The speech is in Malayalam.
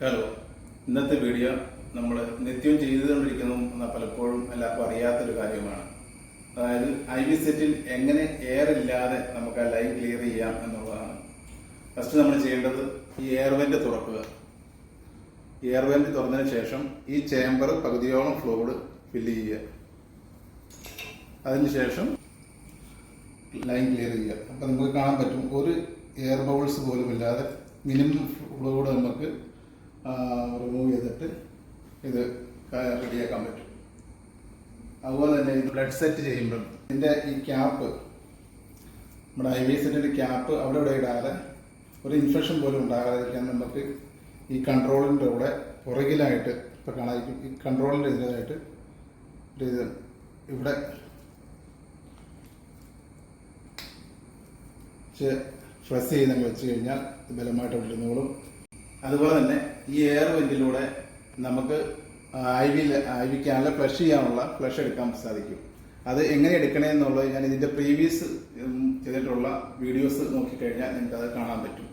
ഹലോ, ഇന്നത്തെ വീഡിയോ നമ്മൾ നിത്യം ചെയ്തുകൊണ്ടിരിക്കുന്നു എന്ന പലപ്പോഴും എല്ലാവർക്കും അറിയാത്തൊരു കാര്യമാണ്. അതായത് IV സെറ്റിൽ എങ്ങനെ എയർ ഇല്ലാതെ നമുക്ക് ആ ലൈൻ ക്ലിയർ ചെയ്യാം എന്നുള്ളതാണ്. ഫസ്റ്റ് നമ്മൾ ചെയ്യേണ്ടത് ഈ എയർ വെന്റ് തുറക്കുക. എയർ വെന്റ് തുറന്നതിന് ശേഷം ഈ ചേംബർ പകുതിയോളം ഫ്ലൂയിഡ് ഫില്ല് ചെയ്യുക. അതിനുശേഷം ലൈൻ ക്ലിയർ ചെയ്യുക. അപ്പം നമുക്ക് കാണാൻ പറ്റും ഒരു എയർ ബബിൾസ് പോലും ഇല്ലാതെ മിനിമം ഫ്ലൂയിഡ് നമുക്ക് റിമൂവ് ചെയ്തിട്ട് ഇത് റെഡിയാക്കാൻ പറ്റും. അതുപോലെ തന്നെ ഇത് ബ്ലഡ് സെറ്റ് ചെയ്യുമ്പോൾ ഇതിൻ്റെ ഈ ക്യാപ്പ്, നമ്മുടെ IV സെറ്റിൻ്റെ ക്യാപ്പ് അവിടെ ഇവിടെ ഇടാതെ ഒരു ഇൻഫെക്ഷൻ പോലും ഉണ്ടാകാതിരിക്കാൻ നമുക്ക് ഈ കൺട്രോളിൻ്റെ കൂടെ പുറകിലായിട്ട് ഇപ്പോൾ കാണാതിരിക്കും. ഈ കൺട്രോളിൻ്റെ ഇതിലായിട്ട് ഇത് ഇവിടെ പ്രസ് ചെയ്ത് നമ്മൾ വെച്ച് കഴിഞ്ഞാൽ ബലമായിട്ട് വിടുന്നോളും. അതുപോലെ തന്നെ ഈ എയർ വെന്റിലൂടെ നമുക്ക് IV ഫ്ലഷ് ചെയ്യാനുള്ള ഫ്ലഷ് എടുക്കാൻ സാധിക്കും. അത് എങ്ങനെ എടുക്കണേ എന്നുള്ളത് ഞാൻ ഇതിൻ്റെ പ്രീവിയസ് ചെയ്തിട്ടുള്ള വീഡിയോസ് നോക്കിക്കഴിഞ്ഞാൽ നിങ്ങൾക്ക് അത് കാണാൻ പറ്റും.